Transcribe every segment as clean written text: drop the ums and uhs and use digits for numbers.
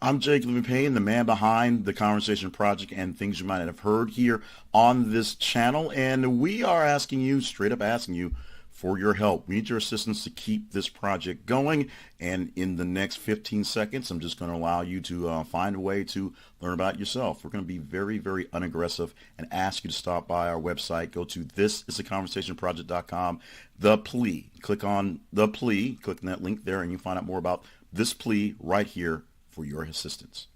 I'm Jake Living Payne, the man behind the Conversation Project and things you might have heard here on this channel. And we are asking you, straight up asking you, for your help. We need your assistance to keep this project going. And in the next 15 seconds, I'm just going to allow you to find a way to learn about yourself. We're going to be very, very unaggressive and ask you to stop by our website. Go to thisistheconversationproject.com. The plea. Click on the plea. Click on that link there, and you find out more about this plea right here for your assistance.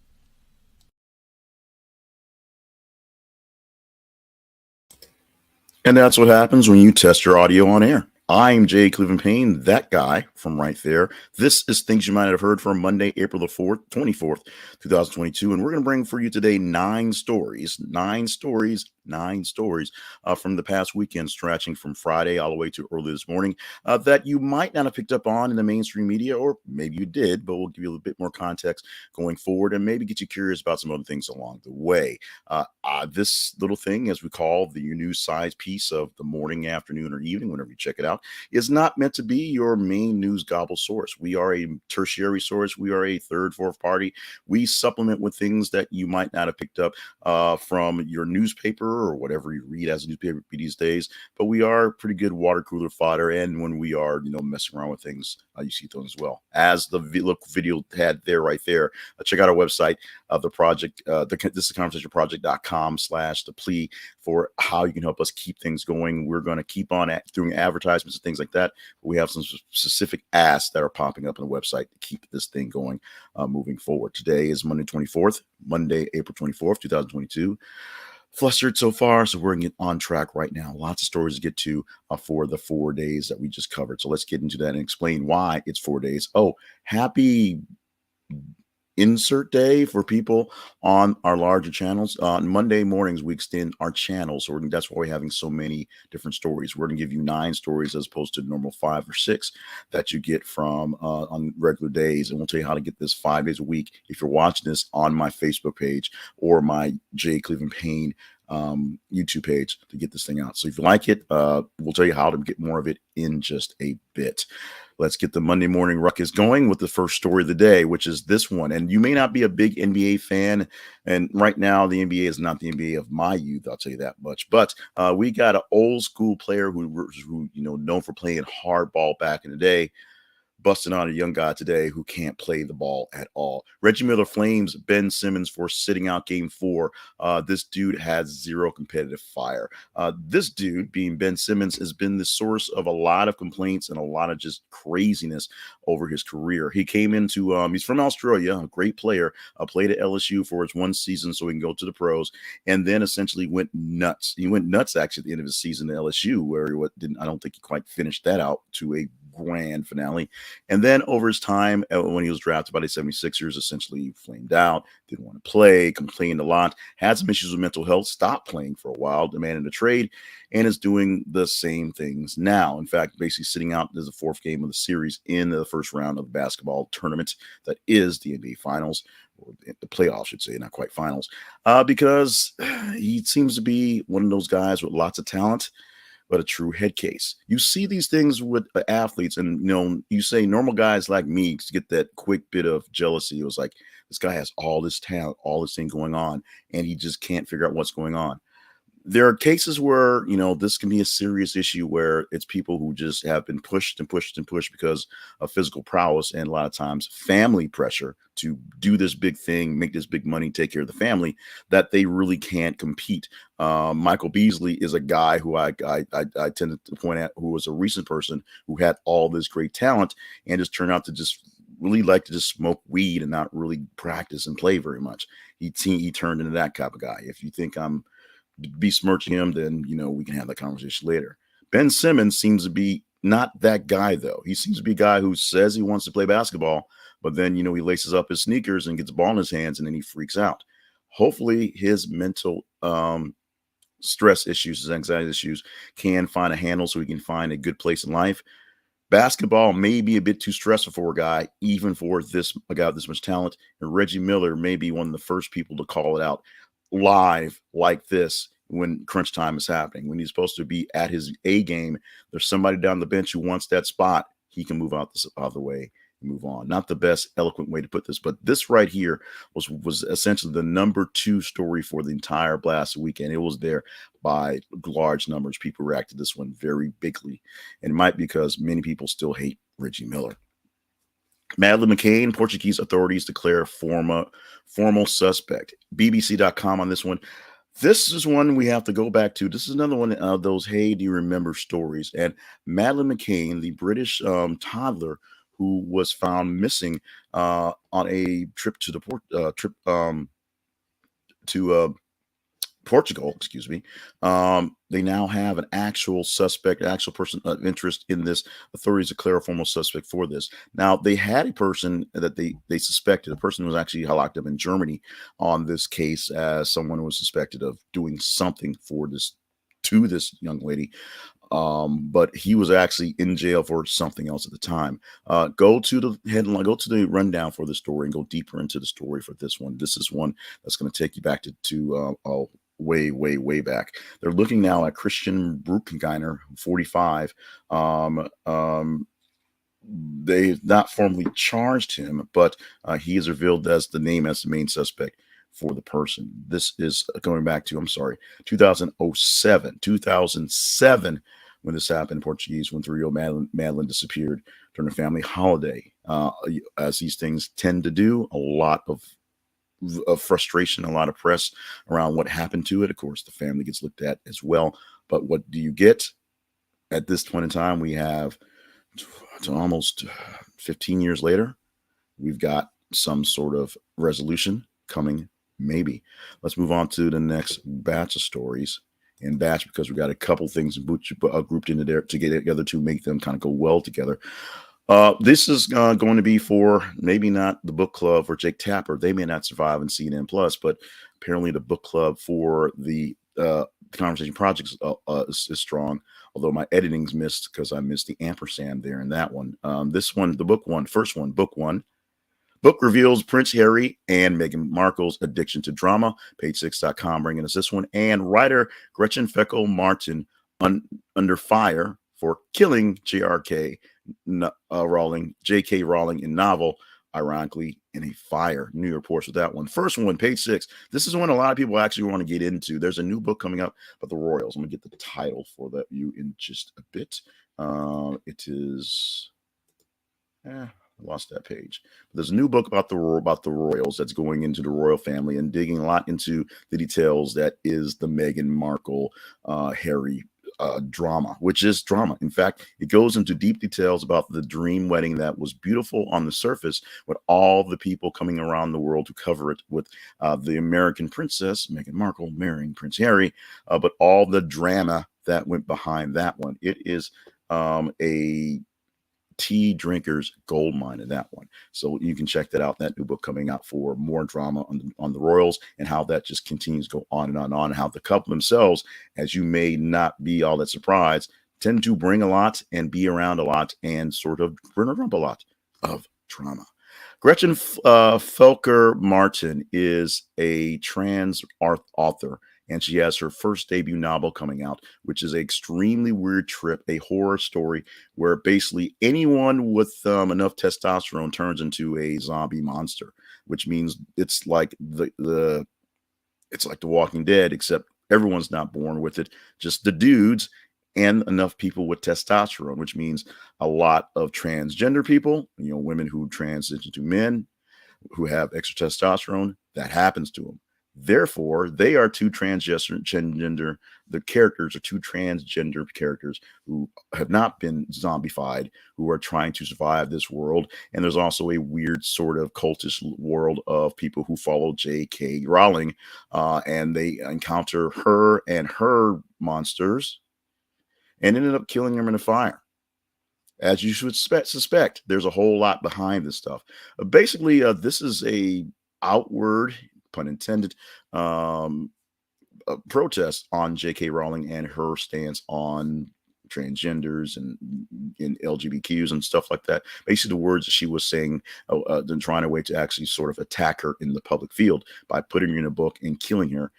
And that's what happens when you test your audio on air. I'm Jay Cleveland Payne, that guy from right there. This is things you might have heard from Monday, April the 4th, 24th, 2022. And we're going to bring for you today nine stories from the past weekend, stretching from Friday all the way to early this morning that you might not have picked up on in the mainstream media, or maybe you did, but we'll give you a little bit more context going forward and maybe get you curious about some other things along the way. This little thing, as we call the news size piece of the morning, afternoon, or evening, whenever you check it out, is not meant to be your main news gobble source. We are a tertiary source. We are a third, fourth party. We supplement with things that you might not have picked up from your newspaper or whatever you read as a newspaper these days. But we are pretty good water cooler fodder. And when we are, messing around with things, you see those as well. As the video had there, right there, check out our website, the project, this is conversationproject.com/the plea for how you can help us keep things going. We're going to keep on doing advertisements and things like that. We have some specific asks that are popping up on the website to keep this thing going moving forward. Today is Monday, April 24th, 2022. Flustered so far, so we're getting on track right now. Lots of stories to get to for the 4 days that we just covered. So let's get into that and explain why it's 4 days. Oh, happy insert day for people on our larger channels. On Monday mornings, we extend our channels. So that's why we're having so many different stories. We're going to give you 9 stories as opposed to normal 5 or 6 that you get from on regular days. And we'll tell you how to get this 5 days a week. If you're watching this on my Facebook page or my J. Cleveland Payne YouTube page to get this thing out. So if you like it, we'll tell you how to get more of it in just a bit. Let's get the Monday morning ruckus going with the first story of the day, which is this one. And you may not be a big NBA fan, and right now the NBA is not the NBA of my youth, I'll tell you that much. But we got an old school player who known for playing hardball back in the day, busting on a young guy today who can't play the ball at all. Reggie Miller flames Ben Simmons for sitting out game 4. This dude has zero competitive fire. This dude, being Ben Simmons, has been the source of a lot of complaints and a lot of just craziness over his career. He came into, he's from Australia, a great player, played at LSU for his 1 season so he can go to the pros, and then essentially went nuts. He went nuts actually at the end of his season at LSU, where I don't think he quite finished that out to a grand finale. And then over his time, when he was drafted by the 76ers, essentially flamed out, didn't want to play, complained a lot, had some issues with mental health, stopped playing for a while, demanded a trade, and is doing the same things now. In fact, basically sitting out as the 4th game of the series in the first round of the basketball tournament that is the NBA Finals, or the playoffs, I should say, not quite finals, because he seems to be one of those guys with lots of talent, but a true head case. You see these things with athletes, and you say normal guys like me get that quick bit of jealousy. It was like, this guy has all this talent, all this thing going on, and he just can't figure out what's going on. There are cases where, this can be a serious issue where it's people who just have been pushed and pushed and pushed because of physical prowess and a lot of times family pressure to do this big thing, make this big money, take care of the family, that they really can't compete. Michael Beasley is a guy who I tended to point at, who was a recent person who had all this great talent and just turned out to just really like to just smoke weed and not really practice and play very much. He turned into that type of guy. If you think I'm besmirching him, then we can have that conversation later. Ben Simmons seems to be not that guy, though. He seems to be a guy who says he wants to play basketball, but then he laces up his sneakers and gets a ball in his hands, and then he freaks out. Hopefully his mental stress issues, his anxiety issues, can find a handle so he can find a good place in life. Basketball may be a bit too stressful for a guy, even for a guy with this much talent. And Reggie Miller may be one of the first people to call it out live like this when crunch time is happening. When he's supposed to be at his A game, there's somebody down the bench who wants that spot. He can move out the way move on. Not the best eloquent way to put this, but this right here was essentially the #2 story for the entire blast weekend. It was there by large numbers. People reacted to this one very bigly, and it might be because many people still hate Reggie Miller. Madeleine McCann, Portuguese authorities declare formal suspect. BBC.com on this one. This is one we have to go back to. This is another one of those "Hey, do you remember?" stories. And Madeleine McCann, the British toddler who was found missing on a trip to Portugal, excuse me. They now have an actual suspect, actual person of interest in this. Authorities declare a formal suspect for this. Now, they had a person that they suspected. A person was actually locked up in Germany on this case as someone who was suspected of doing something for this to this young lady. But he was actually in jail for something else at the time. Go to the headline, go to the rundown for the story and go deeper into the story for this one. This is one that's going to take you back to way back. They're looking now at Christian Bruckgeiner, 45. They've not formally charged him, but he is revealed as the name as the main suspect for the person. This is going back to, 2007, when this happened in Portuguese, when the real Madeleine disappeared during a family holiday. As these things tend to do, a lot of frustration, a lot of press around what happened to it. Of course, the family gets looked at as well. But what do you get? At this point in time, we have almost 15 years later, we've got some sort of resolution coming, maybe. Let's move on to the next batch of stories. And batch because we got a couple things grouped into there to get together to make them kind of go well together. This is going to be for maybe not the book club for Jake Tapper. They may not survive in CNN Plus, but apparently the book club for the Conversation Projects is strong. Although my editing's missed because I missed the ampersand there in that one. This one, the book one, first one, book one. Book reveals Prince Harry and Meghan Markle's addiction to drama. Page6.com bringing us this one. And writer Gretchen Felker-Martin under fire for killing J.K. Rowling in novel, ironically, in a fire. New York Post with that one. First one, page 6. This is one a lot of people actually want to get into. There's a new book coming up about the royals. I'm going to get the title for that you in just a bit. It is... lost that page. But there's a new book about the royals that's going into the royal family and digging a lot into the details that is the Meghan Markle Harry drama, which is drama. In fact, it goes into deep details about the dream wedding that was beautiful on the surface, with all the people coming around the world to cover it, with the American princess Meghan Markle marrying Prince Harry, but all the drama that went behind that one. It is a tea drinkers gold mine in that one. So you can check that out. That new book coming out for more drama on the royals and how that just continues to go on and on and on. And how the couple themselves, as you may not be all that surprised, tend to bring a lot and be around a lot and sort of run around a lot of drama. Gretchen Felker-Martin is a trans author, and she has her first debut novel coming out, which is an extremely weird trip, a horror story where basically anyone with enough testosterone turns into a zombie monster, which means it's like the Walking Dead, except everyone's not born with it, just the dudes and enough people with testosterone, which means a lot of transgender people, women who transition to men who have extra testosterone, that happens to them. Therefore, they are two transgender. The characters are two transgender characters who have not been zombified, who are trying to survive this world. And there's also a weird sort of cultish world of people who follow J.K. Rowling, and they encounter her and her monsters and ended up killing them in a fire. As you should suspect, there's a whole lot behind this stuff. Basically, this is a outward, pun intended, protest on J.K. Rowling and her stance on transgenders and LGBTQs and stuff like that. Basically, the words that she was saying, then trying a way to actually sort of attack her in the public field by putting her in a book and killing her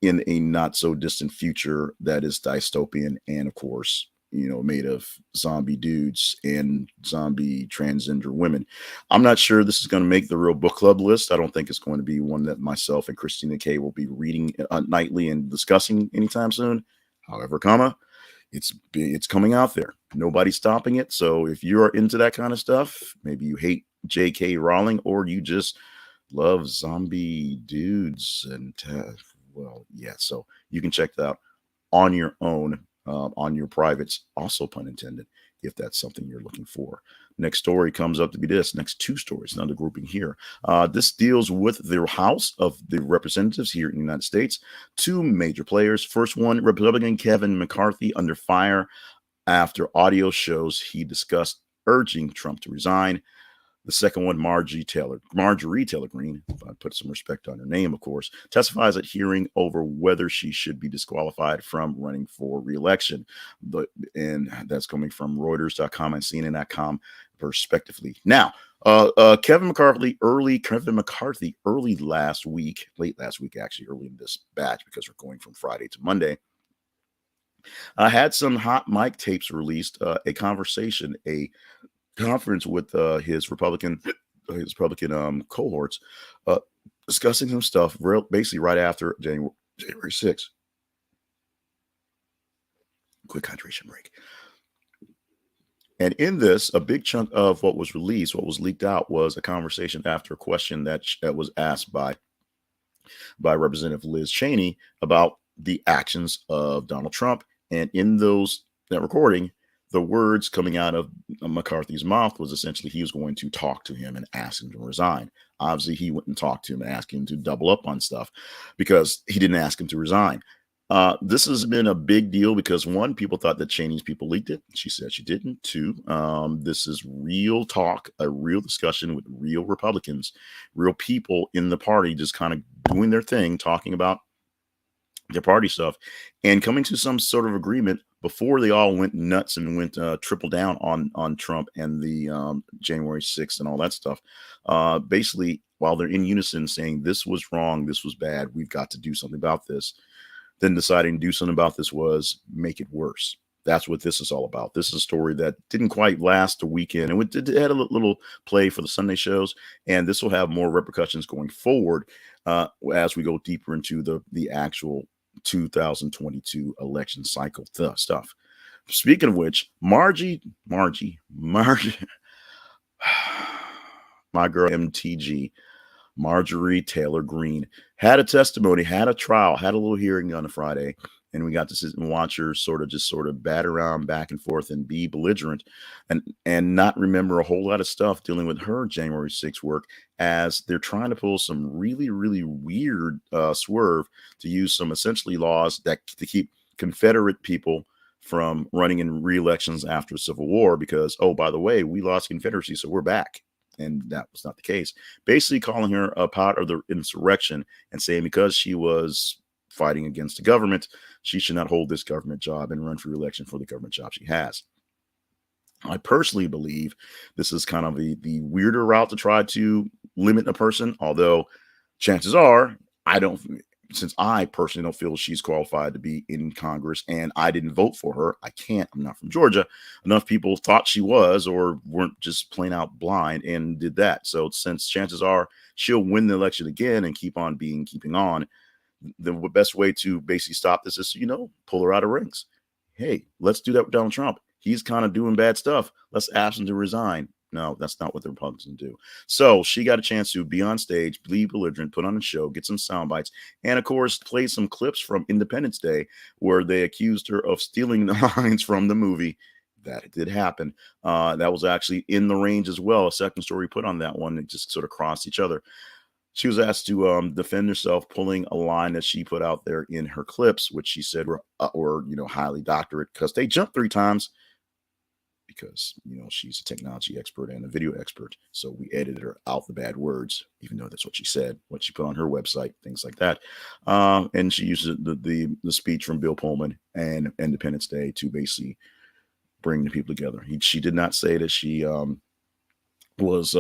in a not so distant future that is dystopian and, of course, made of zombie dudes and zombie transgender women. I'm not sure this is going to make the real book club list. I don't think it's going to be one that myself and Christina K will be reading nightly and discussing anytime soon. However, it's coming out there. Nobody's stopping it. So if you're into that kind of stuff, maybe you hate J.K. Rowling or you just love zombie dudes and well, yeah. So you can check that out on your own, on your privates, also pun intended, if that's something you're looking for. Next story comes up to be this. Next two stories, another grouping here. This deals with the House of the Representatives here in the United States. Two major players. First one, Republican Kevin McCarthy under fire after audio shows he discussed urging Trump to resign. The second one, Marjorie Taylor Greene, if I put some respect on her name, of course, testifies at hearing over whether she should be disqualified from running for reelection. And that's coming from Reuters.com and CNN.com, respectively. Now, Kevin McCarthy early last week, late last week, actually, early in this batch, because we're going from Friday to Monday, had some hot mic tapes released, a conference with his Republican cohorts, discussing some stuff basically right after January 6th. Quick hydration break. And in this, a big chunk of what was leaked out, was a conversation after a question that was asked by Representative Liz Cheney about the actions of Donald Trump. And in that recording, the words coming out of McCarthy's mouth was essentially he was going to talk to him and ask him to resign. Obviously, he went and talked to him and asked him to double up on stuff because he didn't ask him to resign. This has been a big deal because, one, people thought that Cheney's people leaked it. She said she didn't. Two, this is real talk, a real discussion with real Republicans, real people in the party just kind of doing their thing, talking about their party stuff and coming to some sort of agreement before they all went nuts and went triple down on Trump and the January 6th and all that stuff. Basically, while they're in unison saying this was wrong, this was bad, we've got to do something about this, then deciding to do something about this was make it worse. That's what this is all about. This is a story that didn't quite last a weekend, and it had a little play for the Sunday shows, and this will have more repercussions going forward as we go deeper into the actual 2022 election cycle stuff. Speaking of which, Margie, my girl MTG, Marjorie Taylor Greene, had a testimony, had a trial, had a little hearing on a Friday, and we got to sit and watch her sort of bat around back and forth and be belligerent and not remember a whole lot of stuff dealing with her January 6th work, as they're trying to pull some really, really weird swerve to use some essentially laws to keep Confederate people from running in re-elections after the Civil War because, oh, by the way, we lost Confederacy, so we're back. And that was not the case. Basically calling her a part of the insurrection and saying because she was fighting against the government, she should not hold this government job and run for re-election for the government job she has. I personally believe this is kind of the weirder route to try to limit a person, although chances are since I personally don't feel she's qualified to be in Congress and I didn't vote for her, I'm not from Georgia, enough people thought she was or weren't just plain out blind and did that. So since chances are she'll win the election again and keeping on, the best way to basically stop this is, pull her out of rings. Hey, let's do that with Donald Trump. He's kind of doing bad stuff. Let's ask him to resign. No, that's not what the Republicans do. So she got a chance to be on stage, be belligerent, put on a show, get some sound bites, and of course, play some clips from Independence Day where they accused her of stealing the lines from the movie. That did happen. That was actually in the range as well. A second story put on that one. It just sort of crossed each other. She was asked to defend herself, pulling a line that she put out there in her clips, which she said were highly doctorate because they jumped 3 times. Because she's a technology expert and a video expert, so we edited her out the bad words, even though that's what she said, what she put on her website, things like that. And she uses the speech from Bill Pullman and Independence Day to basically bring the people together. She did not say that she was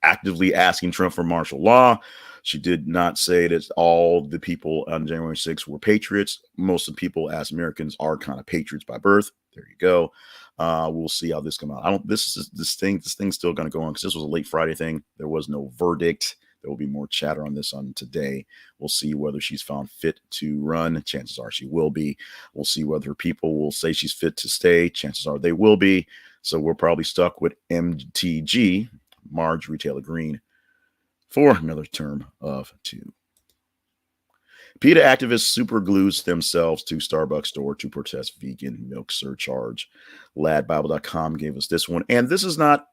actively asking Trump for martial law. She did not say that all the people on January 6th were patriots. Most of the people as Americans are kind of patriots by birth. there you go. We'll see how this comes out. I don't. This thing's still going to go on because this was a late Friday thing. There was no verdict. There will be more chatter on this on today. We'll see whether she's found fit to run. Chances are she will be. We'll see whether people will say she's fit to stay. Chances are they will be. So we're probably stuck with MTG, Marjorie Taylor Greene, for another term of 2. PETA activists superglues themselves to Starbucks store to protest vegan milk surcharge. Ladbible.com gave us this one. And this is not,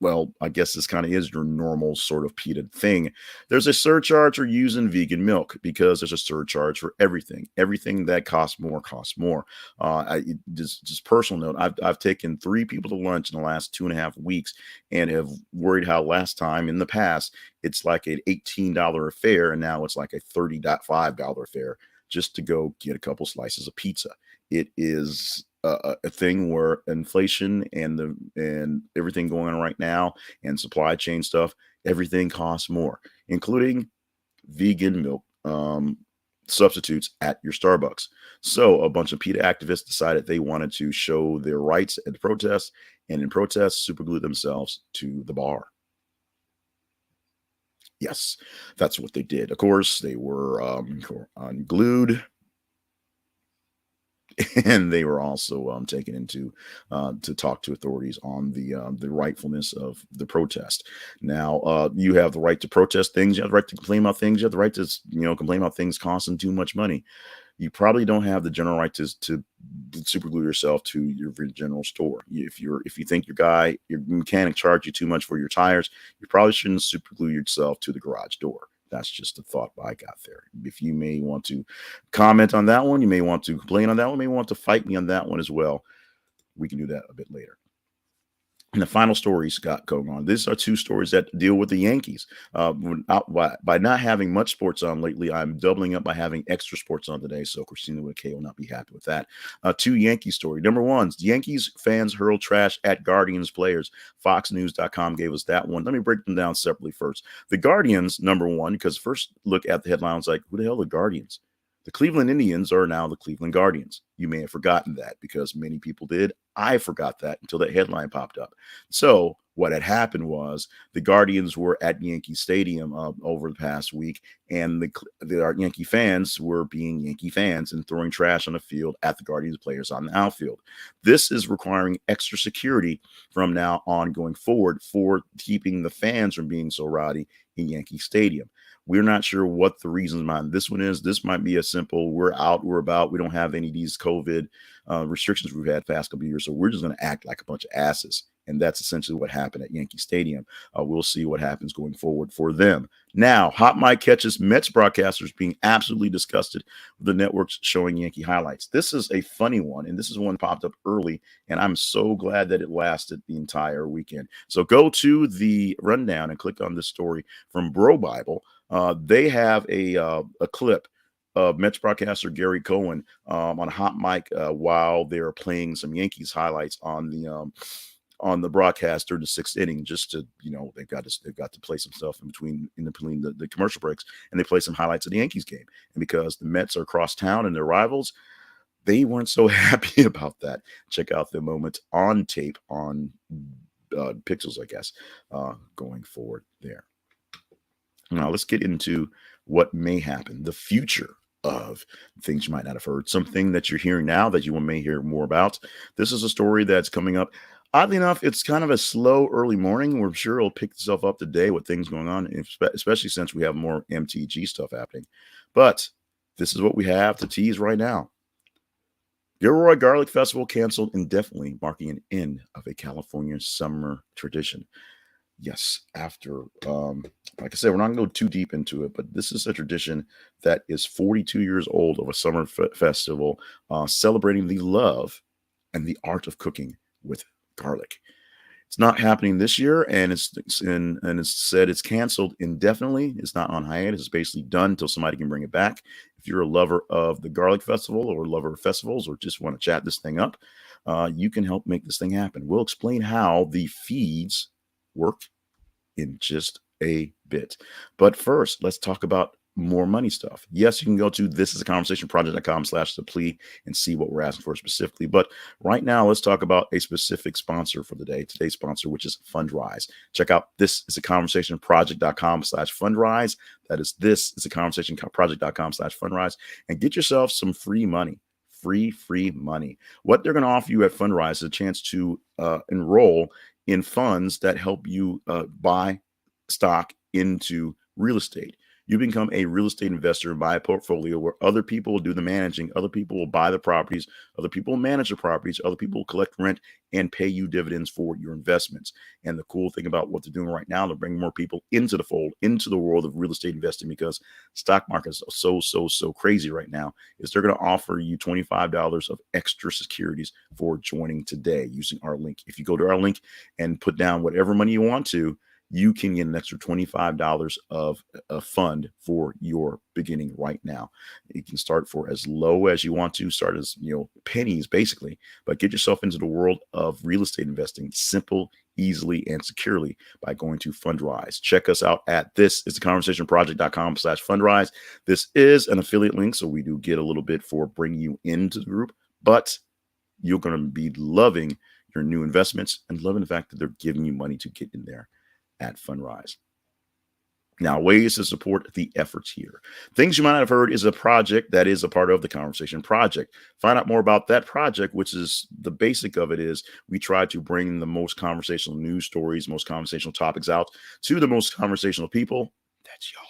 well, I guess this kind of is your normal sort of PETA thing. There's a surcharge for using vegan milk because there's a surcharge for everything. Everything that costs more costs more. Just personal note, I've taken 3 people to lunch in the last 2.5 weeks and have worried how last time in the past, it's like an $18 affair. And now it's like a $35 affair just to go get a couple slices of pizza. It is a thing where inflation and everything going on right now and supply chain stuff, everything costs more, including vegan milk substitutes at your Starbucks. So a bunch of PETA activists decided they wanted to show their rights at the protest, and in protest, superglue themselves to the bar. Yes, that's what they did. Of course, they were unglued. And they were also taken into to talk to authorities on the rightfulness of the protest. Now, you have the right to protest things. You have the right to complain about things. You have the right to complain about things costing too much money. You probably don't have the general right to superglue yourself to your general store. If you think your mechanic charged you too much for your tires, you probably shouldn't superglue yourself to the garage door. That's just a thought I got there. If you may want to comment on that one, you may want to complain on that one, you may want to fight me on that one as well. We can do that a bit later. And the final story Scott going on. These are 2 stories that deal with the Yankees. By not having much sports on lately, I'm doubling up by having extra sports on today. So Christina McCann will not be happy with that. 2 Yankee story. Number 1, Yankees fans hurl trash at Guardians players. FoxNews.com gave us that one. Let me break them down separately first. The Guardians, number 1, because first look at the headlines like, who the hell are the Guardians? The Cleveland Indians are now the Cleveland Guardians. You may have forgotten that because many people did. I forgot that until that headline popped up. So what had happened was the Guardians were at Yankee Stadium over the past week, and the Yankee fans were being Yankee fans and throwing trash on the field at the Guardians players on the outfield. This is requiring extra security from now on going forward for keeping the fans from being so rowdy in Yankee Stadium. We're not sure what the reasons behind this one is. This might be a simple, we're out, we're about, we don't have any of these COVID restrictions we've had the past couple of years, so we're just going to act like a bunch of asses. And that's essentially what happened at Yankee Stadium. We'll see what happens going forward for them. Now, Hot Mike catches Mets broadcasters being absolutely disgusted with the networks showing Yankee highlights. This is a funny one, and this is one that popped up early, and I'm so glad that it lasted the entire weekend. So go to the rundown and click on this story from Bro Bible. They have a clip of Mets broadcaster Gary Cohen on Hot Mic while they're playing some Yankees highlights on the broadcast during the 6th inning, just to, they've got to play some stuff in between the commercial breaks, and they play some highlights of the Yankees game. And because the Mets are across town and they're rivals, they weren't so happy about that. Check out the moment on tape on Pixels, I guess, going forward there. Now let's get into what may happen, the future of things you might not have heard, something that you're hearing now that you may hear more about. This is a story that's coming up. Oddly enough, it's kind of a slow early morning. We're sure it'll pick itself up today with things going on, especially since we have more MTG stuff happening. But this is what we have to tease right now. Gilroy Garlic Festival canceled indefinitely, marking an end of a California summer tradition. Yes, after, like I said, we're not going to go too deep into it, but this is a tradition that is 42 years old of a summer festival celebrating the love and the art of cooking with garlic. It's not happening this year, and it's said it's canceled indefinitely. It's not on hiatus. It's basically done until somebody can bring it back. If you're a lover of the garlic festival or lover of festivals or just want to chat this thing up, you can help make this thing happen. We'll explain how the feeds work in just a bit. But first, let's talk about more money stuff. Yes, you can go to thisisaconversationproject.com/the and see what we're asking for specifically. But right now, let's talk about a specific sponsor for the day. Today's sponsor, which is Fundrise. Check out thisisaconversationproject.com/fundrise. That is thisisaconversationproject.com/fundrise, and get yourself some free money. Free money. What they're going to offer you at Fundrise is a chance to enroll in funds that help you buy stock into real estate. You become a real estate investor and buy a portfolio where other people will do the managing, other people will buy the properties, other people will manage the properties, other people will collect rent and pay you dividends for your investments. And the cool thing about what they're doing right now, they're bringing more people into the fold, into the world of real estate investing, because stock markets are so crazy right now, is they're going to offer you $25 of extra securities for joining today using our link. If you go to our link and put down whatever money you want to, you can get an extra $25 of a fund for your beginning right now. You can start for as low as you want to, start as, pennies basically, but get yourself into the world of real estate investing simple, easily, and securely by going to Fundrise. Check us out at thisisaconversationproject.com/fundrise. This is an affiliate link, so we do get a little bit for bringing you into the group, but you're going to be loving your new investments and loving the fact that they're giving you money to get in there at Fundrise. Now, ways to support the efforts here. Things you might not have heard is a project that is a part of the Conversation Project. Find out more about that project, which is the basic of it is we try to bring the most conversational news stories, most conversational topics out to the most conversational people. That's y'all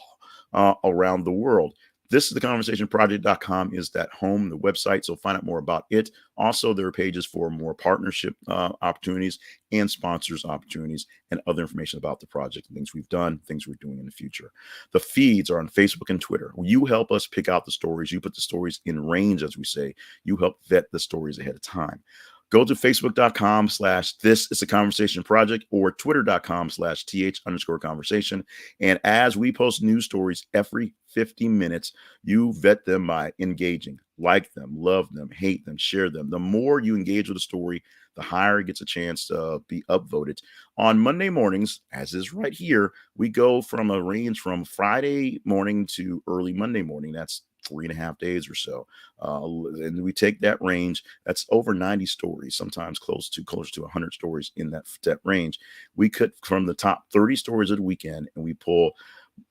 around the world. This is the conversationproject.com is that home, the website. So find out more about it. Also, there are pages for more partnership opportunities and sponsors opportunities and other information about the project and things we've done, things we're doing in the future. The feeds are on Facebook and Twitter. You help us pick out the stories. You put the stories in range, as we say. You help vet the stories ahead of time. Go to facebook.com/thisisaconversationproject or twitter.com/th_conversation. And as we post news stories every 50 minutes, you vet them by engaging, like them, love them, hate them, share them. The more you engage with a story, the higher it gets a chance to be upvoted. On Monday mornings, as is right here, we go from a range from Friday morning to early Monday morning. That's 3.5 days or so. And we take that range, that's over 90 stories, sometimes close to 100 stories in that range. We cut from the top 30 stories of the weekend and we pull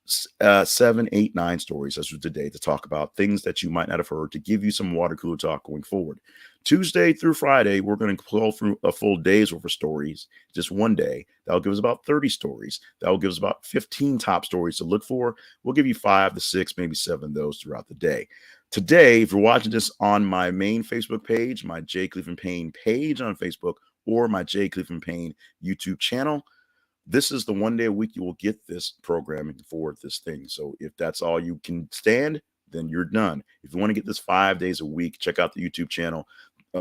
7, 8, 9 stories as of today to talk about things that you might not have heard, to give you some water cooler talk going forward. Tuesday through Friday, we're going to pull through a full day's worth of stories, just one day. That'll give us about 30 stories. That'll give us about 15 top stories to look for. We'll give you 5 to 6, maybe 7 of those throughout the day. Today, if you're watching this on my main Facebook page, my J. Cleveland Payne page on Facebook, or my J. Cleveland Payne YouTube channel, this is the one day a week you will get this programming for this thing. So if that's all you can stand, then you're done. If you want to get this 5 days a week, check out the YouTube channel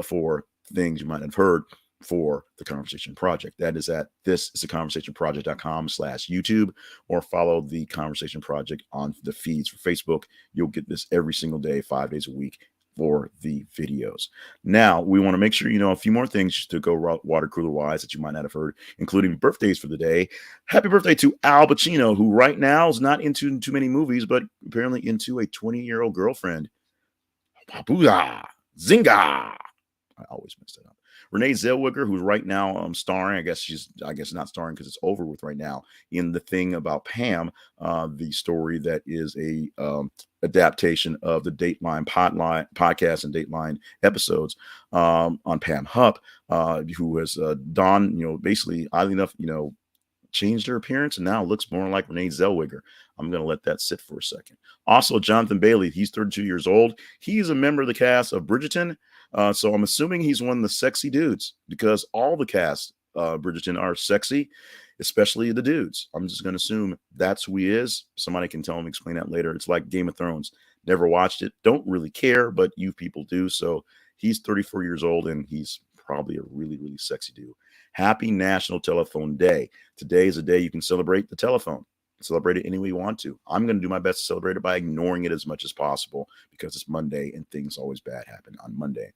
for things you might have heard for the Conversation Project. That is at thisisaconversationproject.com/YouTube, or follow the Conversation Project on the feeds for Facebook. You'll get this every single day, 5 days a week, for the videos. Now, we want to make sure you know a few more things to go water cooler wise that you might not have heard, including birthdays for the day. Happy birthday to Al Pacino, who right now is not into too many movies, but apparently into a 20-year-old girlfriend. Papuda, Zinga. I always mess that up. Renee Zellweger, who's right now starring, I guess not starring because it's over with right now, in the thing about Pam, the story that is a adaptation of the Dateline podcast and Dateline episodes on Pam Hupp, who has done, basically, oddly enough, changed her appearance and now looks more like Renee Zellweger. I'm going to let that sit for a second. Also, Jonathan Bailey, he's 32 years old. He's a member of the cast of Bridgerton. So I'm assuming he's one of the sexy dudes, because all the cast Bridgerton are sexy, especially the dudes. I'm just going to assume that's who he is. Somebody can tell him, explain that later. It's like Game of Thrones. Never watched it. Don't really care, but you people do. So he's 34 years old and he's probably a really, really sexy dude. Happy National Telephone Day. Today is a day you can celebrate the telephone. Celebrate it any way you want to. I'm going to do my best to celebrate it by ignoring it as much as possible, because it's Monday and things always bad happen on Monday.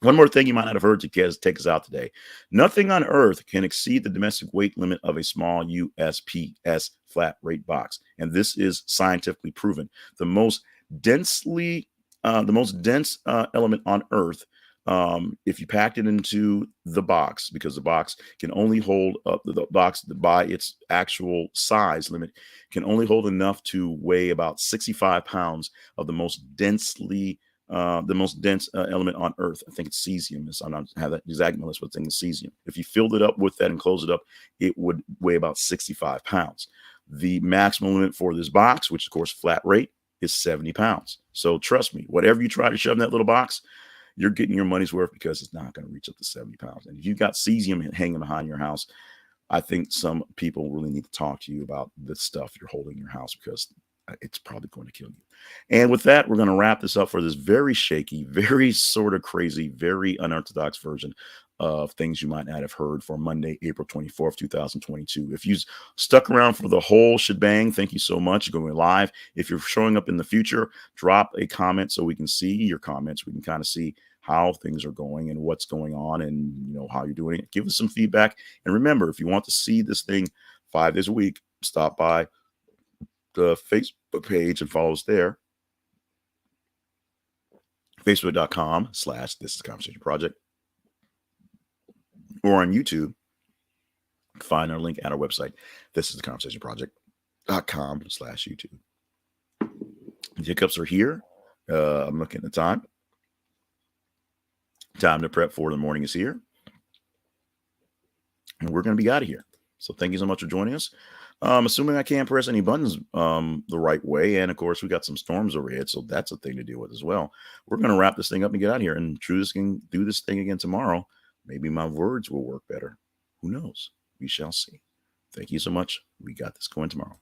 One more thing you might not have heard to take us out today. Nothing on earth can exceed the domestic weight limit of a small USPS flat rate box. And this is scientifically proven. The most densely, the most dense element on earth, if you packed it into the box, because the box can only hold up the box by its actual size limit, can only hold enough to weigh about 65 pounds of the most dense element on Earth. I think it's cesium. I don't have that exact list, but I think it's cesium. If you filled it up with that and closed it up, it would weigh about 65 pounds. The maximum limit for this box, which of course flat rate, is 70 pounds. So trust me, whatever you try to shove in that little box, you're getting your money's worth, because it's not going to reach up to 70 pounds. And if you've got cesium hanging behind your house, I think some people really need to talk to you about the stuff you're holding in your house, because it's probably going to kill you. And with that, we're going to wrap this up for this very shaky, very sort of crazy, very unorthodox version of things you might not have heard for Monday, April 24th, 2022. If you stuck around for the whole shebang, thank you so much. You're going live. If you're showing up in the future, drop a comment so we can see your comments. We can kind of see how things are going and what's going on, and how you're doing it. Give us some feedback. And remember, if you want to see this thing 5 days a week, stop by the Facebook page and follow us there. Facebook.com/This is the Conversation Project. Or on YouTube, find our link at our website. This is the Conversation Project.com/YouTube. The hiccups are here. I'm looking at the time. Time to prep for the morning is here. And we're going to be out of here. So thank you so much for joining us. Assuming I can't press any buttons the right way. And of course, we got some storms overhead, so that's a thing to deal with as well. We're going to wrap this thing up and get out of here. And Truth can do this thing again tomorrow. Maybe my words will work better. Who knows? We shall see. Thank you so much. We got this going tomorrow.